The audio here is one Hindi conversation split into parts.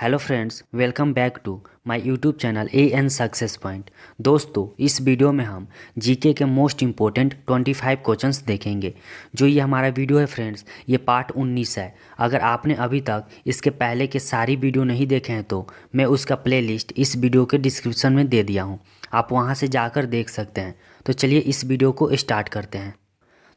Hello friends, welcome back to my YouTube channel A N success point. दोस्तों, इस वीडियो में हम जीके के मोस्ट इम्पोर्टेंट 25 क्वेश्चंस देखेंगे। जो ये हमारा वीडियो है फ्रेंड्स, ये पार्ट 19 है। अगर आपने अभी तक इसके पहले के सारी वीडियो नहीं देखे हैं तो मैं उसका प्लेलिस्ट इस वीडियो के डिस्क्रिप्शन में दे दिया हूँ, आप वहाँ से जाकर देख सकते हैं। तो चलिए इस वीडियो को स्टार्ट करते हैं।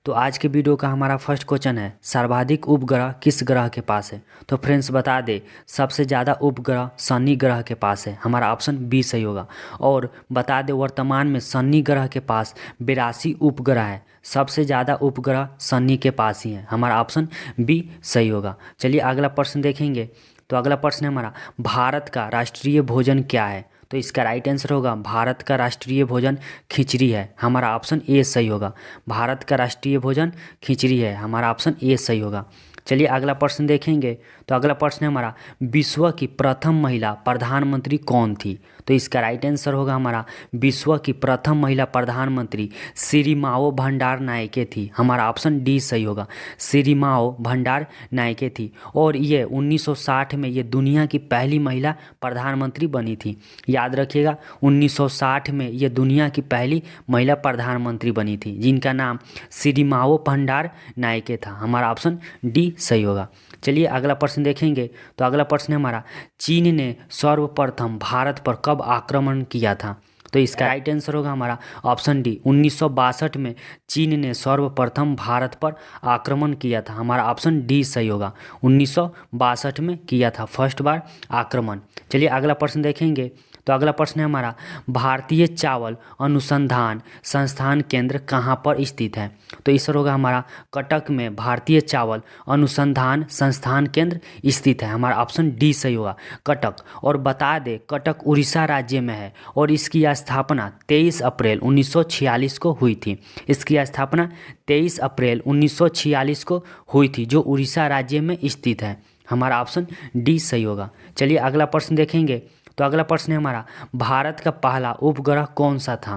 तो आज के वीडियो का हमारा फर्स्ट क्वेश्चन है, सर्वाधिक उपग्रह किस ग्रह के पास है। तो फ्रेंड्स बता दे, सबसे ज़्यादा उपग्रह शनि ग्रह के पास है। हमारा ऑप्शन बी सही होगा। और बता दे, वर्तमान में शनि ग्रह के पास 82 उपग्रह है। सबसे ज़्यादा उपग्रह शनि के पास ही है। हमारा ऑप्शन बी सही होगा। चलिए अगला प्रश्न देखेंगे। तो अगला प्रश्न है हमारा, भारत का राष्ट्रीय भोजन क्या है। तो इसका राइट आंसर होगा, भारत का राष्ट्रीय भोजन खिचड़ी है। हमारा ऑप्शन ए सही होगा। भारत का राष्ट्रीय भोजन खिचड़ी है। हमारा ऑप्शन ए सही होगा। चलिए अगला प्रश्न देखेंगे। तो अगला प्रश्न है हमारा, विश्व की प्रथम महिला प्रधानमंत्री कौन थी। तो इसका राइट आंसर होगा हमारा, विश्व की प्रथम महिला प्रधानमंत्री सिरिमाओ भंडार नायके थी। हमारा ऑप्शन डी सही होगा। सिरिमाओ भंडार नायके थी। और ये 1960 में ये दुनिया की पहली महिला प्रधानमंत्री बनी थी। याद रखिएगा, 1960 में ये दुनिया की पहली महिला प्रधानमंत्री बनी थी, जिनका नाम सिरिमाओ भंडार नायके था। हमारा ऑप्शन डी सही होगा। चलिए अगला प्रश्न देखेंगे। तो अगला प्रश्न है हमारा, चीन ने सर्वप्रथम भारत पर कब आक्रमण किया था। तो इसका राइट आंसर होगा हमारा ऑप्शन डी, 1962 में चीन ने सर्वप्रथम भारत पर आक्रमण किया था। हमारा ऑप्शन डी सही होगा। 1962 में किया था फर्स्ट बार आक्रमण। चलिए अगला प्रश्न देखेंगे। तो अगला प्रश्न है हमारा, भारतीय चावल अनुसंधान संस्थान केंद्र कहाँ पर स्थित है। तो इस होगा हमारा, कटक में भारतीय चावल अनुसंधान संस्थान केंद्र स्थित है। हमारा ऑप्शन डी सही होगा, कटक। और बता दें, कटक उड़ीसा राज्य में है और इसकी स्थापना 23 अप्रैल 1946 को हुई थी। इसकी स्थापना 23 अप्रैल 1946 को हुई थी, जो उड़ीसा राज्य में स्थित है। हमारा ऑप्शन डी सही होगा। चलिए अगला प्रश्न देखेंगे। तो अगला प्रश्न है हमारा, भारत का पहला उपग्रह कौन सा था।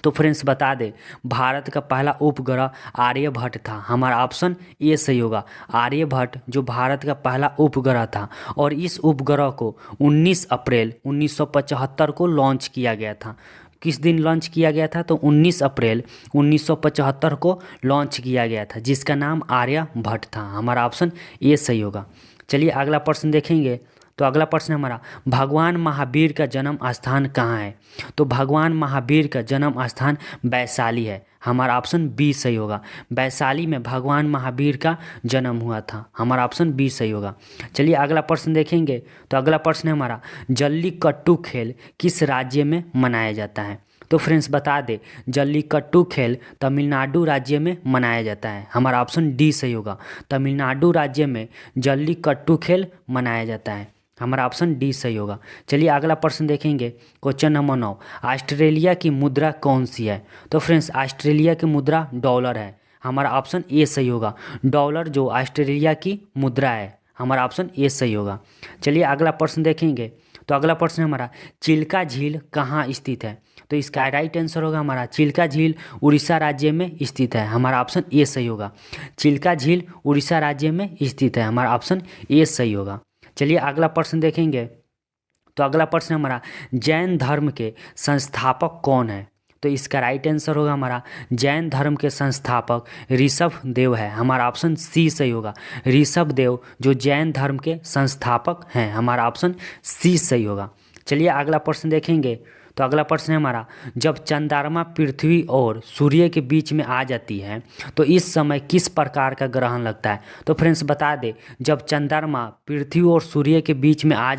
तो फ्रेंड्स बता दें, भारत का पहला उपग्रह आर्यभट्ट था। हमारा ऑप्शन ए सही होगा। आर्यभट्ट जो भारत का पहला उपग्रह था, और इस उपग्रह को 19 अप्रैल 1975 को लॉन्च किया गया था। किस दिन लॉन्च किया गया था। तो 19 अप्रैल 1975 को लॉन्च किया गया था, जिसका नाम आर्यभट्ट था। हमारा ऑप्शन ए सही होगा। चलिए अगला प्रश्न देखेंगे। तो अगला प्रश्न है हमारा, भगवान महावीर का जन्म स्थान कहाँ है। तो भगवान महावीर का जन्म स्थान वैशाली है। हमारा ऑप्शन बी सही होगा। वैशाली में भगवान महावीर का जन्म हुआ था। हमारा ऑप्शन बी सही होगा। चलिए अगला प्रश्न देखेंगे। तो अगला प्रश्न है हमारा, जल्लीकट्टू खेल किस राज्य में मनाया जाता है। तो फ्रेंड्स बता दे, जल्लीकट्टू खेल तमिलनाडु राज्य में मनाया जाता है। हमारा ऑप्शन डी सही होगा। तमिलनाडु राज्य में जल्लीकट्टू खेल मनाया जाता है। हमारा ऑप्शन डी सही होगा। चलिए अगला प्रश्न देखेंगे। क्वेश्चन नंबर 9, ऑस्ट्रेलिया की मुद्रा कौन सी है। तो फ्रेंड्स ऑस्ट्रेलिया की मुद्रा डॉलर है। हमारा ऑप्शन ए सही होगा। डॉलर जो ऑस्ट्रेलिया की मुद्रा है। हमारा ऑप्शन ए सही होगा। चलिए अगला प्रश्न देखेंगे। तो अगला प्रश्न है हमारा, चिल्का झील कहाँ स्थित है। तो इसका राइट आंसर होगा हमारा, चिल्का झील उड़ीसा राज्य में स्थित है। हमारा ऑप्शन ए सही होगा। चिल्का झील उड़ीसा राज्य में स्थित है। हमारा ऑप्शन ए सही होगा। चलिए अगला प्रश्न देखेंगे। तो अगला प्रश्न हमारा, जैन धर्म के संस्थापक कौन है। तो इसका राइट आंसर होगा हमारा, जैन धर्म के संस्थापक ऋषभ देव है। हमारा ऑप्शन सी सही होगा। ऋषभ देव जो जैन धर्म के संस्थापक हैं। हमारा ऑप्शन सी सही होगा। चलिए अगला प्रश्न देखेंगे। तो अगला प्रश्न है हमारा, जब चंद्रमा पृथ्वी और सूर्य के बीच में आ जाती है तो इस समय किस प्रकार का ग्रहण लगता है। तो फ्रेंड्स बता दे, जब चंद्रमा पृथ्वी और सूर्य के बीच में आ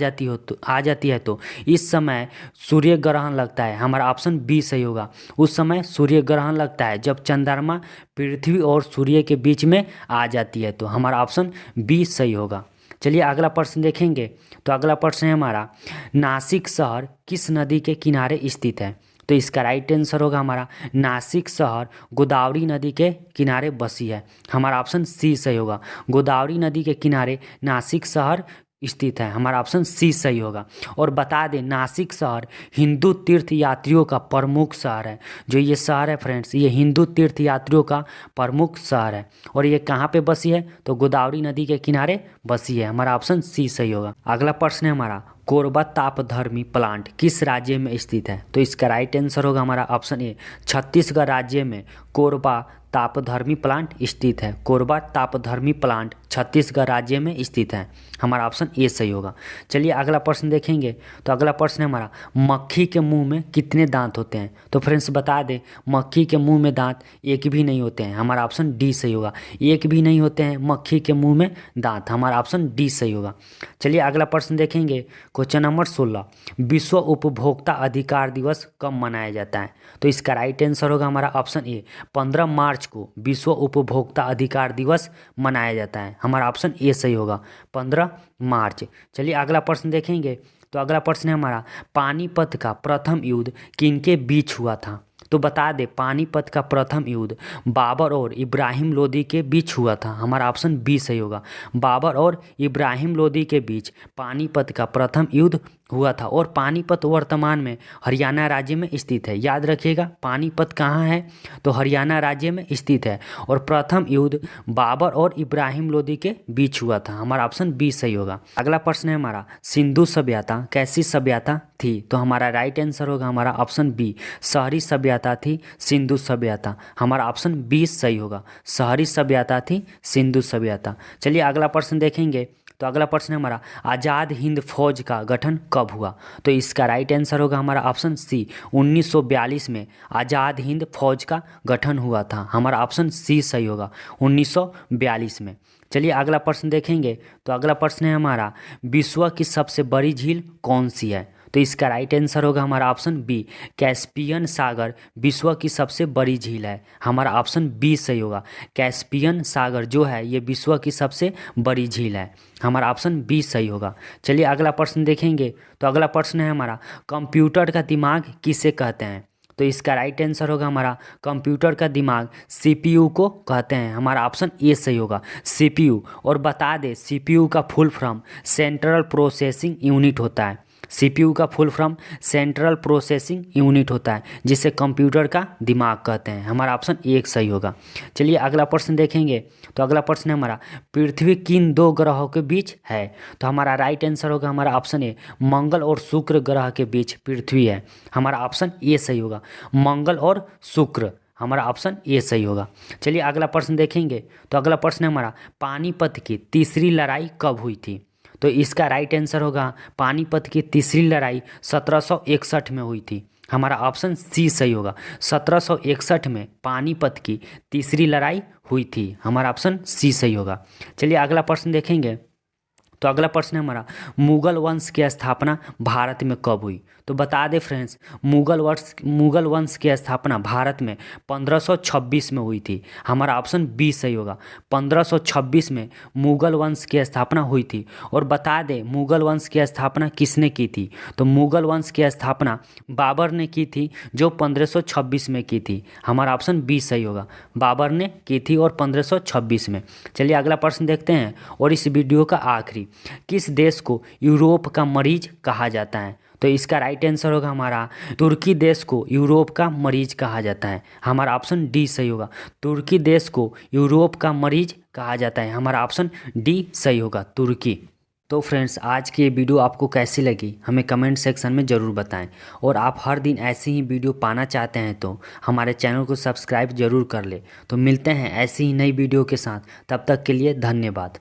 जाती है तो इस समय सूर्य ग्रहण लगता है। हमारा ऑप्शन बी सही होगा। उस समय सूर्य ग्रहण लगता है जब चंद्रमा पृथ्वी और सूर्य के बीच में आ जाती है। तो हमारा ऑप्शन बी सही होगा। चलिए अगला प्रश्न देखेंगे। तो अगला प्रश्न है हमारा, नासिक शहर किस नदी के किनारे स्थित है। तो इसका राइट आंसर होगा हमारा, नासिक शहर गोदावरी नदी के किनारे बसी है। हमारा ऑप्शन सी सही होगा। गोदावरी नदी के किनारे नासिक शहर स्थित है। हमारा ऑप्शन सी सही होगा। और बता दें नासिक शहर हिंदू तीर्थ यात्रियों का प्रमुख शहर है। जो ये शहर है फ्रेंड्स, ये हिंदू तीर्थ यात्रियों का प्रमुख शहर है। और ये कहाँ पे बसी है? तो गोदावरी नदी के किनारे बसी है। हमारा ऑप्शन सी सही होगा। अगला प्रश्न है हमारा, कोरबा तापधर्मी प्लांट किस राज्य में स्थित है? तो इसका राइट आंसर होगा हमारा ऑप्शन ए, छत्तीसगढ़ राज्य में कोरबा तापधर्मी प्लांट स्थित है। कोरबा तापधर्मी प्लांट छत्तीसगढ़ राज्य में स्थित है। हमारा ऑप्शन ए सही होगा। चलिए अगला प्रश्न देखेंगे। तो अगला प्रश्न है हमारा, मक्खी के मुंह में कितने दांत होते हैं? तो फ्रेंड्स बता दें, मक्खी के मुंह में दांत एक भी नहीं होते हैं। हमारा ऑप्शन डी सही होगा। एक भी नहीं होते हैं मक्खी के मुंह में दांत। हमारा ऑप्शन डी सही होगा। चलिए अगला प्रश्न देखेंगे। क्वेश्चन नंबर 16, विश्व उपभोक्ता अधिकार दिवस कब मनाया जाता है? तो इसका राइट आंसर होगा हमारा ऑप्शन ए, 15 मार्च को विश्व उपभोक्ता अधिकार दिवस मनाया जाता है। हमारा ऑप्शन ए सही होगा, 15 मार्च। चलिए अगला प्रश्न देखेंगे। तो अगला प्रश्न है हमारा, पानीपत का प्रथम युद्ध किनके बीच हुआ था? तो बता दें, पानीपत का प्रथम युद्ध बाबर और इब्राहिम लोदी के बीच हुआ था। हमारा ऑप्शन बी सही होगा। बाबर और इब्राहिम लोदी के बीच पानीपत का प्रथम युद्ध हुआ था। और पानीपत वर्तमान में हरियाणा राज्य में स्थित है। याद रखिएगा, पानीपत कहाँ है? तो हरियाणा राज्य में स्थित है। और प्रथम युद्ध बाबर और इब्राहिम लोदी के बीच हुआ था। हमारा ऑप्शन बी सही होगा। अगला प्रश्न है हमारा, सिंधु सभ्यता कैसी सभ्यता थी? तो हमारा राइट आंसर होगा हमारा ऑप्शन बी, शहरी सभ्यता थी सिंधु सभ्यता। हमारा ऑप्शन बी सही होगा, शहरी सभ्यता थी सिंधु सभ्यता। चलिए अगला प्रश्न देखेंगे। तो अगला प्रश्न है हमारा, आज़ाद हिंद फौज का गठन कब हुआ? तो इसका राइट आंसर होगा हमारा ऑप्शन सी, 1942 में आज़ाद हिंद फौज का गठन हुआ था। हमारा ऑप्शन सी सही होगा, 1942 में। चलिए अगला प्रश्न देखेंगे। तो अगला प्रश्न है हमारा, विश्व की सबसे बड़ी झील कौन सी है? तो इसका राइट आंसर होगा हमारा ऑप्शन बी, कैस्पियन सागर विश्व की सबसे बड़ी झील है। हमारा ऑप्शन बी सही होगा। कैस्पियन सागर जो है ये विश्व की सबसे बड़ी झील है। हमारा ऑप्शन बी सही होगा। चलिए अगला प्रश्न देखेंगे। तो अगला प्रश्न है हमारा, कंप्यूटर का दिमाग किसे कहते हैं? तो इसका राइट आंसर होगा हमारा, कंप्यूटर का दिमाग सीपीयू को कहते हैं। हमारा ऑप्शन ए सही होगा, सीपीयू। और बता दें, सीपीयू का full form central processing unit होता है। सीपीयू का full form central processing unit होता है, जिसे कंप्यूटर का दिमाग कहते हैं। हमारा ऑप्शन एक सही होगा। चलिए अगला प्रश्न देखेंगे। तो अगला प्रश्न है हमारा, पृथ्वी किन दो ग्रहों के बीच है? तो हमारा राइट आंसर होगा हमारा ऑप्शन ए, मंगल और शुक्र ग्रह के बीच पृथ्वी है। हमारा ऑप्शन ए सही होगा, मंगल और शुक्र। हमारा ऑप्शन ए सही होगा। चलिए अगला प्रश्न देखेंगे। तो अगला प्रश्न है हमारा, पानीपत की तीसरी लड़ाई कब हुई थी? तो इसका राइट आंसर होगा, पानीपत की तीसरी लड़ाई 1761 में हुई थी। हमारा ऑप्शन सी सही होगा, 1761 में पानीपत की तीसरी लड़ाई हुई थी। हमारा ऑप्शन सी सही होगा। चलिए अगला प्रश्न देखेंगे। तो अगला प्रश्न है हमारा, मुगल वंश की स्थापना भारत में कब हुई? तो बता दें फ्रेंड्स, मुगल वंश की स्थापना भारत में 1526 में हुई थी। हमारा ऑप्शन बी सही होगा, 1526 में मुगल वंश की स्थापना हुई थी। और बता दें, मुगल वंश की स्थापना किसने की थी? तो मुगल वंश की स्थापना बाबर ने की थी, जो 1526 में की थी। हमारा ऑप्शन बी सही होगा, बाबर ने की थी और 1526 में। चलिए अगला प्रश्न देखते हैं और इस वीडियो का आखिरी, किस देश को यूरोप का मरीज कहा जाता है? तो इसका राइट आंसर होगा हमारा, तुर्की देश को यूरोप का मरीज कहा जाता है। हमारा ऑप्शन डी सही होगा, तुर्की देश को यूरोप का मरीज कहा जाता है। हमारा ऑप्शन डी सही होगा, तुर्की। तो फ्रेंड्स, आज की ये वीडियो आपको कैसी लगी हमें कमेंट सेक्शन में ज़रूर बताएं। और आप हर दिन ऐसी ही वीडियो पाना चाहते हैं तो हमारे चैनल को सब्सक्राइब ज़रूर कर ले। तो मिलते हैं ऐसी ही नई वीडियो के साथ, तब तक के लिए धन्यवाद।